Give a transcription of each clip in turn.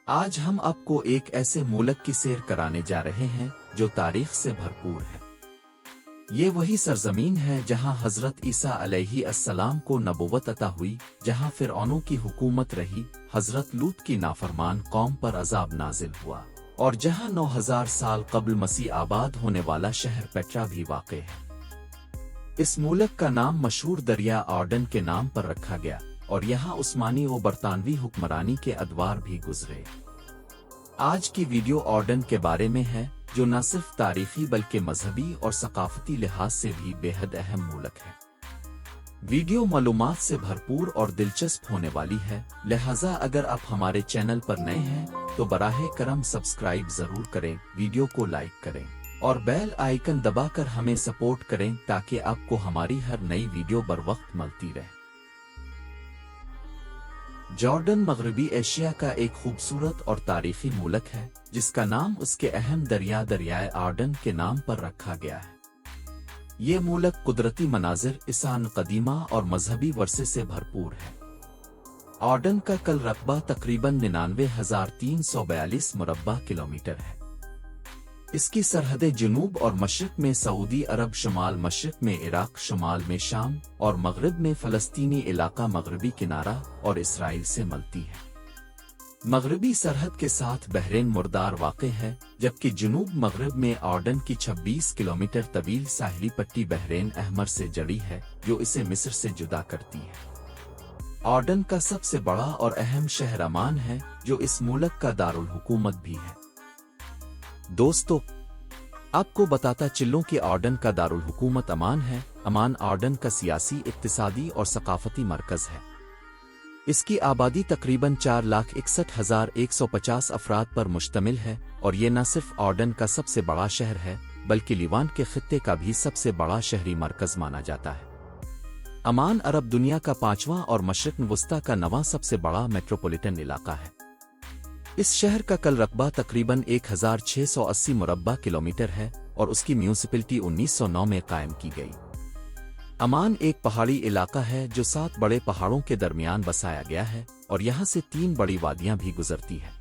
आज हम आपको एक ऐसे मुल्क की सैर कराने जा रहे हैं जो तारीख से भरपूर है। ये वही सरजमीन है जहां हजरत ईसा अलैहि अस्सलाम को नबुव्वत अता हुई, जहां फिरऔनों की हुकूमत रही, हजरत लूत की नाफरमान कौम पर अजाब नाजिल हुआ और जहां 9000 साल कबल मसीह आबाद होने वाला शहर पेट्रा भी वाक़ है। इस मुल्क का नाम मशहूर दरिया ऑर्डन के नाम पर रखा गया और यहाँ उस्मानी व बरतानवी हुक्मरानी के अदवार भी गुजरे। आज की वीडियो ऑर्डन के बारे में है, जो न सिर्फ तारीखी बल्कि मजहबी और सकाफती लिहाज से भी बेहद अहम मुल्क है। वीडियो मालूमात से भरपूर और दिलचस्प होने वाली है, लिहाजा अगर आप हमारे चैनल पर नए हैं तो बराहे करम सब्सक्राइब जरूर करें, वीडियो को लाइक करें और बेल आइकन दबाकर हमें सपोर्ट करें ताकि आपको हमारी हर नई वीडियो बर वक्त मिलती रहे। जॉर्डन मगरबी एशिया का एक खूबसूरत और तारीखी मुल्क है जिसका नाम उसके अहम दरियाए ऑर्डन के नाम पर रखा गया है। ये मुल्क कुदरती मनाजिर, इंसान कदीमा और मजहबी वर्से से भरपूर है। ऑर्डन का कुल रकबा तकरीबन 99,342 मुरब्बा किलोमीटर है। इसकी सरहदें जुनूब और मशरिक में सऊदी अरब, शुमाल मशरिक में इराक, शुमाल में शाम और मगरिब में फ़लस्तीनी इलाका, मगरबी किनारा और इसराइल से मिलती है। मगरबी सरहद के साथ बहरीन मुर्दार वाक़ है, जबकि जुनूब मगरिब में ऑर्डन की 26 किलोमीटर तवील साहिली पट्टी बहरीन अहमर से जड़ी है, जो इसे मिस्र से जुदा करती है। ऑर्डन का सबसे बड़ा और अहम शहर अमान है, जो इस मुल्क का दारुल हुकूमत भी है। दोस्तों, आपको बताता चलूं कि ऑर्डन का दारुल हुकूमत अमान है। अमान ऑर्डन का सियासी, इक्तिसादी और सकाफती मरकज है। इसकी आबादी तकरीबन 4,61,150 अफराद पर मुश्तमिल है और ये न सिर्फ ऑर्डन का सबसे बड़ा शहर है बल्कि लिवान के खित्ते का भी सबसे बड़ा शहरी मरकज माना जाता है। अमान अरब दुनिया का 5वां और मशरिक वस्ता का 9वां सबसे बड़ा मेट्रोपॉलिटन इलाका है। इस शहर का कुल रकबा तकरीबन 1,680 मुरब्बा किलोमीटर है और उसकी म्यूनिसिपैलिटी 1909 में कायम की गई। अमान एक पहाड़ी इलाका है जो 7 बड़े पहाड़ों के दरमियान बसाया गया है और यहाँ से 3 बड़ी वादियाँ भी गुजरती हैं।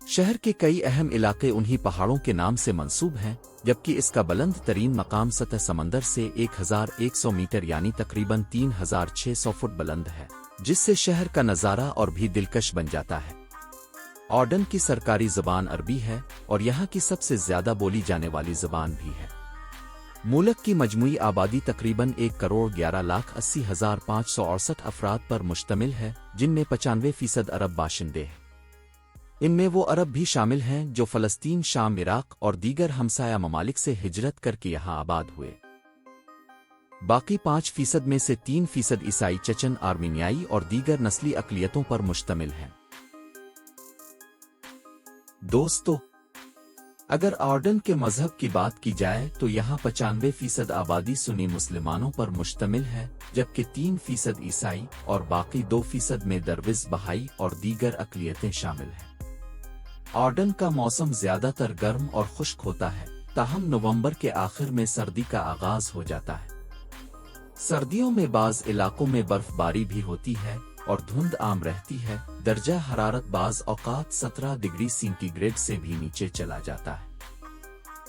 शहर के कई अहम इलाके उन्हीं पहाड़ों के नाम से मंसूब हैं, जबकि इसका बुलंद तरीन मकाम सतह समंदर से 1,100 मीटर यानी तकरीबन 3,600 फुट बुलंद है, जिससे शहर का नज़ारा और भी दिलकश बन जाता है। ऑर्डन की सरकारी ज़बान अरबी है और यहाँ की सबसे ज़्यादा बोली जाने वाली ज़बान भी है। मुल्क की मजमूई आबादी तकरीबन 1,80,568 अफराद पर मुश्तमिल है, जिनमें 95% अरब बाशिंदे हैं। इनमें वो अरब भी शामिल हैं जो फ़लस्तीन, शाम, इराक और दीगर हमसाया ममालिक से हिजरत करके यहाँ आबाद हुए। बाकी 5% में से 3% ईसाई, चचन, आर्मीनियाई और दीगर नस्ली अक़लियतों पर मुश्तमिल हैं। दोस्तों, अगर ऑर्डन के मजहब की बात की जाए तो यहाँ 95% आबादी सुन्नी मुसलमानों पर मुश्तमिल है, जबकि 3% ईसाई और बाकी 2% में दरविज़, बहाई और दीगर अक़लियतें शामिल हैं। ऑर्डन का मौसम ज़्यादातर गर्म और खुश्क होता है, ताहम नवंबर के आखिर में सर्दी का आगाज हो जाता है। सर्दियों में बाज़ इलाकों में बर्फबारी भी होती है और धुंध आम रहती है। दर्जा हरारत बाज़ औक़ात 17 डिग्री सेंटीग्रेड से भी नीचे चला जाता है।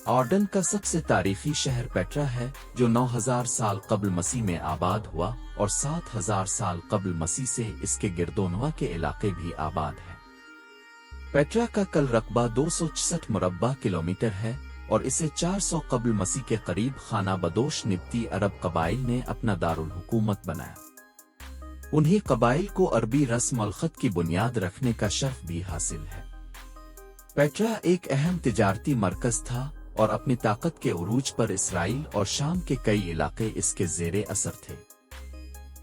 ऑर्डन का सबसे तारीखी शहर पेट्रा है, जो 9000 साल कबल मसीह में आबाद हुआ और 7000 साल कबल मसीह से इसके गिरदोनवा के इलाके भी आबाद हैं। पेट्रा का कुल रकबा 266 मुरब्बा किलोमीटर है और इसे 400 कबल मसीह के करीब खाना बदोश निब्ती अरब कबाइल ने अपना दारुल हुकूमत बनाया। उन्हीं कबाइल को अरबी रस्म अल ख़त की बुनियाद रखने का शर्फ भी हासिल है। पेट्रा एक अहम तिजारती मरकज था और अपनी ताकत के उरूज पर इसराइल और शाम के कई इलाके इसके ज़ेरे असर थे।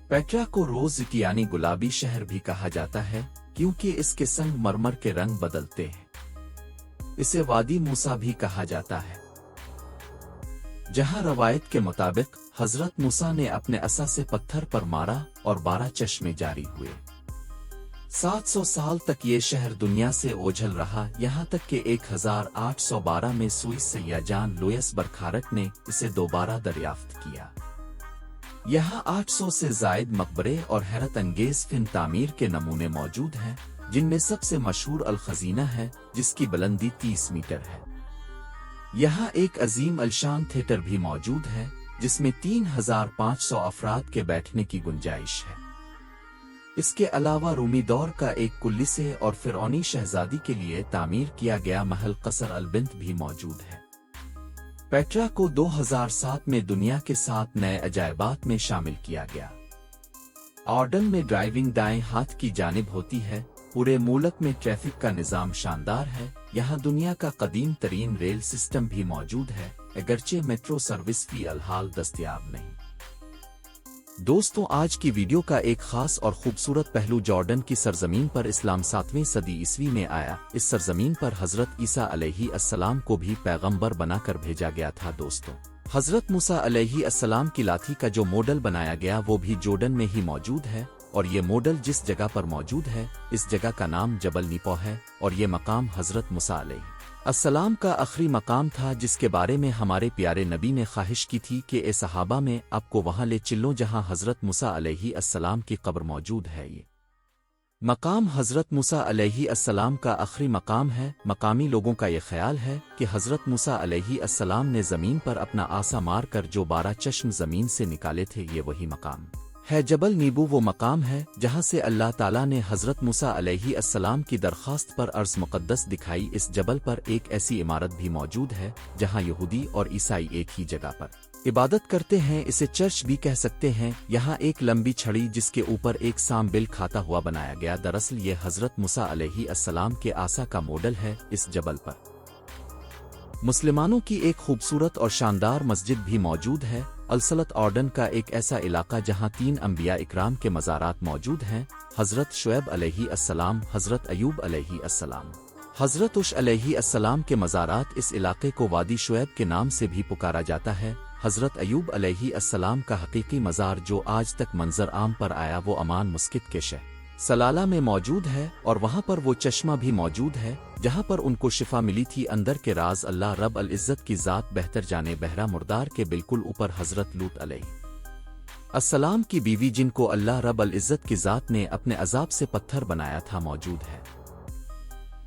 पेट्रा को रोज़ यानी गुलाबी शहर भी कहा जाता है, क्योंकि इसके संगमरमर के रंग बदलते हैं। इसे वादी मूसा भी कहा जाता है, जहां रवायत के मुताबिक हजरत मूसा ने अपने असा से पत्थर पर मारा और 12 चश्मे जारी हुए। 700 साल तक ये शहर दुनिया से ओझल रहा, यहाँ तक कि 1812 में स्विस सयाजान लुइस बरखारक ने इसे दोबारा दरियाफ्त किया। यहाँ 800 से जायद मकबरे और हैरत अंगेज फिन तामीर के नमूने मौजूद हैं, जिनमें सबसे मशहूर अल-खजीना है, जिसकी बुलंदी 30 मीटर है। यहाँ एक अजीम अलशान थिएटर भी मौजूद है, जिसमें 3500 अफराद के बैठने की गुंजाइश है। इसके अलावा रूमी दौर का एक कुल्लिसे और फिरौनी शहजादी के लिए तामीर किया गया महल कसर अल-बिंत भी मौजूद है। पेट्रा को 2007 में दुनिया के 7 नए अजायबात में शामिल किया गया। ऑर्डन में ड्राइविंग दाएं हाथ की जानिब होती है। पूरे मुल्क में ट्रैफिक का निज़ाम शानदार है। यहाँ दुनिया का कदीम तरीन रेल सिस्टम भी मौजूद है, अगरचे मेट्रो सर्विस फी अलहाल दस्तयाब नहीं। दोस्तों, आज की वीडियो का एक खास और खूबसूरत पहलू जॉर्डन की सरजमीन पर इस्लाम 7वीं सदी ईस्वी में आया। इस सरजमीन पर हजरत ईसा अलैहि अस्सलाम को भी पैगंबर बनाकर भेजा गया था। दोस्तों, हजरत मूसा अलैहि अस्सलाम की लाठी का जो मॉडल बनाया गया वो भी जॉर्डन में ही मौजूद है, और ये मॉडल जिस जगह पर मौजूद है इस जगह का नाम जबल नीपो है, और ये मकाम हजरत मूसा अलैहि अस्सलाम का आखिरी मकाम था, जिसके बारे में हमारे प्यारे नबी ने ख्वाहिश की थी कि ए सहाबा में आपको वहां ले चलो जहां हजरत मूसा अलैहि अस्सलाम की कब्र मौजूद है। ये मकाम हजरत मूसा अलैहि अस्सलाम का आखिरी मकाम है। मकामी लोगों का ये ख्याल है कि हजरत मूसा अलैहि अस्सलाम ने जमीन पर अपना आसा मार कर जो 12 चश्म जमीन से निकाले थे, ये वही मकाम है। जबल नीबू वो मकाम है जहां से अल्लाह ताला ने हजरत मूसा अलैहि अस्सलाम की दरख्वास्त पर अर्ज़ मुक़द्दस दिखाई। इस जबल पर एक ऐसी इमारत भी मौजूद है जहां यहूदी और ईसाई एक ही जगह पर इबादत करते हैं। इसे चर्च भी कह सकते हैं। यहाँ एक लंबी छड़ी जिसके ऊपर एक सांप बिल खाता हुआ बनाया गया। दरअसल ये हजरत मूसा अलैहि अस्सलाम के आसा का मॉडल है। इस जबल पर मुसलमानों की एक खूबसूरत और शानदार मस्जिद भी मौजूद है। अलसलत ऑर्डन का एक ऐसा इलाका जहां 3 अंबिया इकराम के मज़ारात मौजूद हैं, हजरत शुएब अलैहि अस्सलाम, हजरत अयूब अलैहि अस्सलाम, हजरत उश अलैहि अस्सलाम के मज़ारात। इस इलाके को वादी शुएब के नाम से भी पुकारा जाता है। हजरत अयूब अलैहि अस्सलाम का हकीकी मज़ार जो आज तक मंजर आम पर आया वो अमान मुस्कित के शहर सलाला में मौजूद है, और वहां पर वो चश्मा भी मौजूद है जहां पर उनको शिफा मिली थी। अंदर के राज अल्लाह रब अल इज़्ज़त की ज़ात बेहतर जाने। बहरा मुर्दार के बिल्कुल ऊपर हजरत लूत अलैहि अस्सलाम की बीवी, जिनको अल्लाह रब अल इज़्ज़त की ज़ात ने अपने अजाब से पत्थर बनाया था, मौजूद है।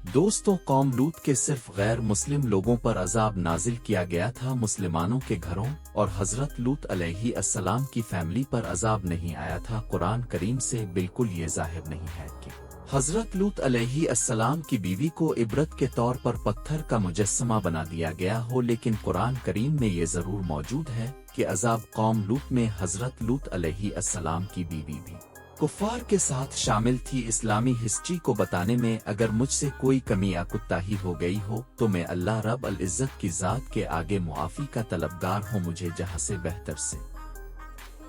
दोस्तों, कौम लूत के सिर्फ गैर मुस्लिम लोगों पर अजाब नाजिल किया गया था, मुसलमानों के घरों और हजरत लूत अलैहि अस्सलाम की फैमिली पर अजाब नहीं आया था। कुरान करीम से बिल्कुल ये जाहिर नहीं है कि हजरत लूत अलैहि अस्सलाम की बीवी को इबरत के तौर पर पत्थर का मुजस्समा बना दिया गया हो, लेकिन कुरान करीम में ये जरूर मौजूद है कि अजाब कौम लूत में हजरत लूत अलैहि अस्सलाम की बीवी भी कुफ्फार के साथ शामिल थी। इस्लामी हिस्ट्री को बताने में अगर मुझसे कोई कमी या कुताही हो गई हो तो मैं अल्लाह रब अल इज़्ज़त की ज़ात के आगे मुआफ़ी का तलबगार हूँ। मुझे जहाँ से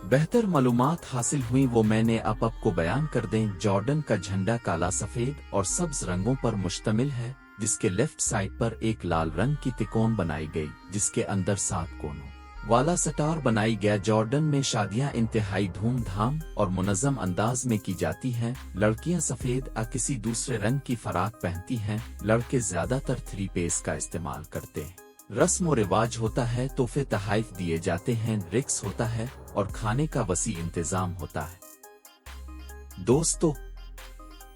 बेहतर मालूमात हासिल हुई वो मैंने आपको बयान कर दें। जॉर्डन का झंडा काला, सफ़ेद और सब्ज रंगों पर मुश्तमिल है, जिसके लेफ्ट साइड पर एक लाल रंग की तिकोन बनाई गई जिसके अंदर 7 कोनों वाला सटार बनाई गया। जॉर्डन में शादियां इंतहाई धूमधाम और मुनज़्ज़म अंदाज में की जाती हैं। लड़कियां सफेद या किसी दूसरे रंग की फराक पहनती हैं। लड़के ज्यादातर 3 पीस का इस्तेमाल करते हैं। रस्म और रिवाज होता है, तोहफे तहाइफ दिए जाते हैं, रिक्स होता है और खाने का वसी इंतजाम होता है। दोस्तों,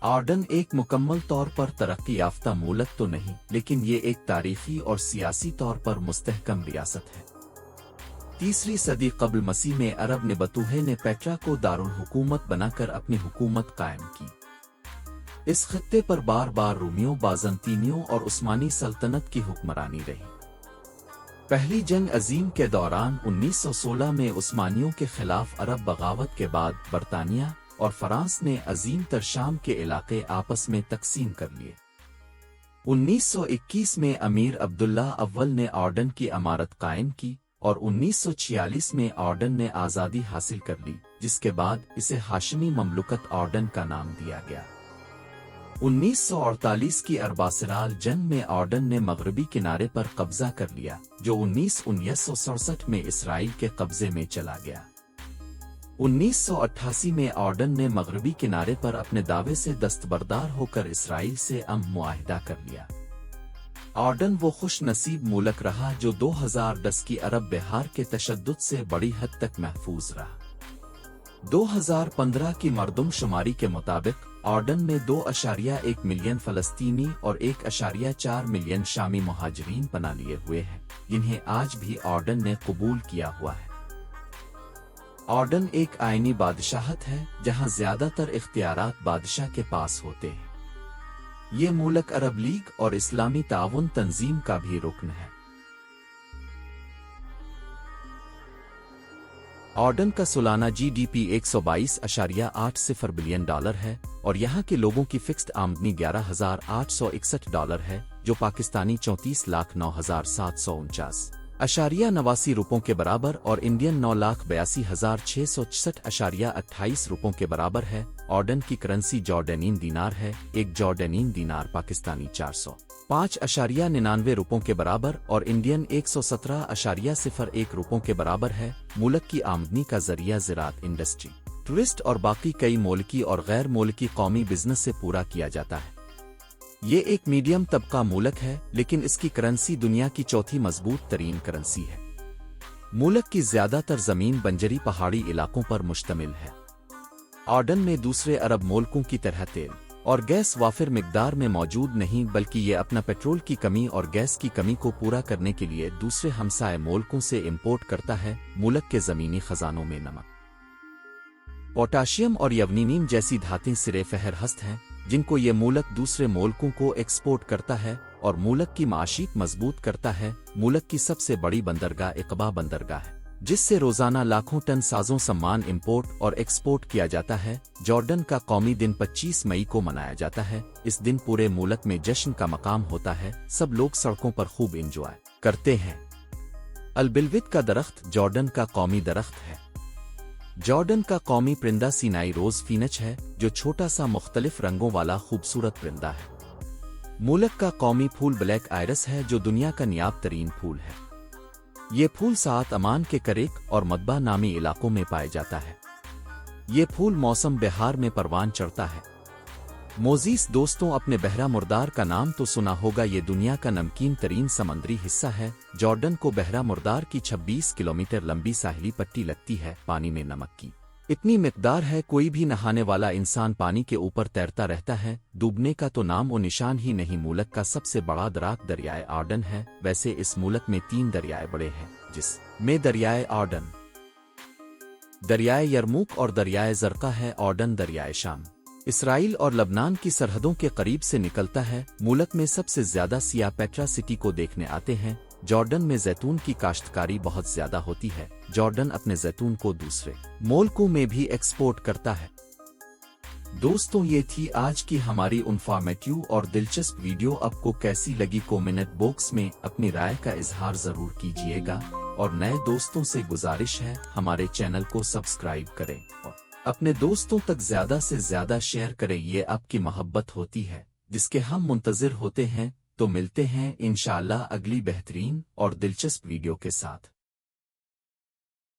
ऑर्डन एक मुकम्मल तौर पर तरक्की याफ्ता मुल्क तो नहीं, लेकिन ये एक तारीखी और सियासी तौर पर मुस्तहकम रियासत है। 3री सदी कब्ल मसीह में अरब ने बतूहे ने पेट्रा को दारुल हुकूमत बनाकर अपनी हुकूमत कायम की। इस खत्ते पर बार बार रूमियों, बाज़ंतीनियों और उस्मानी सल्तनत की हुक्मरानी रही। पहली जंग अजीम के दौरान 1916 में उस्मानियों के खिलाफ अरब बगावत के बाद बरतानिया और फ्रांस ने अजीम तर शाम के इलाके आपस में तकसीम कर लिए। 1921 में अमीर अब्दुल्ला अव्वल ने ऑर्डन की अमारत कायम की और 1946 में ऑर्डन ने आज़ादी हासिल कर ली, जिसके बाद इसे हाशमी ममलुकत ऑर्डन का नाम दिया गया। 1948 की अरबासिराल जंग में ऑर्डन ने मगरबी किनारे पर कब्जा कर लिया, जो 1967 में इसराइल के कब्जे में चला गया। 1988 में ऑर्डन ने मगरबी किनारे पर अपने दावे से दस्तबरदार होकर इसराइल से मुआहिदा कर लिया। ऑर्डन वो खुश नसीब मुल्क रहा जो 2010 की अरब बहार के तशद्दुद से बड़ी हद तक महफूज रहा। 2015 की मरदमशुमारी के मुताबिक ऑर्डन में 2.1 मिलियन फलस्तीनी और 1.4 मिलियन शामी मुहाजिरीन पना लिए हुए हैं, जिन्हें आज भी ऑर्डन ने कबूल किया हुआ है। ऑर्डन एक आईनी बादशाहत है जहां ज्यादातर इख्तियारात बादशाह के पास होते हैं। ये मुल्क अरब लीग और इस्लामी ताउन तंजीम का भी रुकन है। ऑर्डन का सालाना GDP 122.80 बिलियन डॉलर है और यहाँ के लोगों की फिक्स्ड आमदनी $11,861 है, जो पाकिस्तानी 34,09,749.89 रुपयों के बराबर और इंडियन 9,82,666.28 रुपयों के बराबर है। ऑर्डन की करेंसी जॉर्डनीन दीनार है। एक जॉर्डनीन दीनार पाकिस्तानी 405.99 रुपयों के बराबर और इंडियन 117.01 रुपयों के बराबर है। मुल्क की आमदनी का जरिया ज़राअत, इंडस्ट्री, टूरिस्ट और बाकी कई मुल्की और गैर मुल्की कौमी बिजनेस से पूरा किया जाता है। ये एक मीडियम तबका मुल्क है, लेकिन इसकी करेंसी दुनिया की चौथी मजबूत तरीन करेंसी है। मुल्क की ज्यादातर जमीन बंजरी पहाड़ी इलाकों पर मुश्तमिल है। ऑर्डन में दूसरे अरब मुल्कों की तरह तेल और गैस वाफिर मिकदार में मौजूद नहीं, बल्कि ये अपना पेट्रोल की कमी और गैस की कमी को पूरा करने के लिए दूसरे हमसाए मुल्कों से इंपोर्ट करता है। मुल्क के जमीनी खजानों में नमक, पोटाशियम और यवनीनीम जैसी धातें सिरे फहरहस्त हैं, जिनको ये मुल्क दूसरे मुल्कों को एक्सपोर्ट करता है और मुल्क की माशीत मजबूत करता है। मुल्क की सबसे बड़ी बंदरगाह इकबा बंदरगाह है, जिससे रोजाना लाखों टन साजों सामान इंपोर्ट और एक्सपोर्ट किया जाता है। जॉर्डन का कौमी दिन 25 मई को मनाया जाता है। इस दिन पूरे मुल्क में जश्न का मकाम होता है। सब लोग सड़कों पर खूब इंजॉय करते हैं। अलबिलवित का दरख्त जॉर्डन का कौमी दरख्त है। जॉर्डन का कौमी परिंदा सीनाई रोज फीनच है, जो छोटा सा मुख्तलिफ रंगों वाला खूबसूरत परिंदा है। मुल्क का कौमी फूल ब्लैक आयरस है, जो दुनिया का नायाब तरीन फूल है। ये फूल सात अमान के करेक और मदबा नामी इलाकों में पाया जाता है। ये फूल मौसम बहार में परवान चढ़ता है। मोजीस दोस्तों, अपने बहरा मुर्दार का नाम तो सुना होगा। ये दुनिया का नमकीन तरीन समंदरी हिस्सा है। जॉर्डन को बहरा मुर्दार की 26 किलोमीटर लंबी साहिली पट्टी लगती है। पानी में नमक की इतनी मिकदार है, कोई भी नहाने वाला इंसान पानी के ऊपर तैरता रहता है। डूबने का तो नाम और निशान ही नहीं। मुल्क का सबसे बड़ा दराक दरियाए ऑर्डन है। वैसे इस मुल्क में 3 दरियाए बड़े हैं, जिसमें दरियाए ऑर्डन, दरियाए यरमूक और दरियाए जरका है। ऑर्डन दरियाए शाम, इसराइल और लबनान की सरहदों के करीब से निकलता है। मुल्क में सबसे ज्यादा सियाह पेट्रा सिटी को देखने आते हैं। जॉर्डन में जैतून की काश्तकारी बहुत ज्यादा होती है। जॉर्डन अपने जैतून को दूसरे मुल्कों में भी एक्सपोर्ट करता है। दोस्तों, ये थी आज की हमारी इन्फॉर्मेटिव और दिलचस्प वीडियो। आपको कैसी लगी कमेंट बॉक्स में अपनी राय का इजहार जरूर कीजिएगा और नए दोस्तों से गुजारिश है हमारे चैनल को सब्सक्राइब करें और अपने दोस्तों तक ज्यादा से ज्यादा शेयर करें। ये आपकी मोहब्बत होती है जिसके हम मुंतजिर होते हैं। तो मिलते हैं इंशाअल्लाह अगली बेहतरीन और दिलचस्प वीडियो के साथ।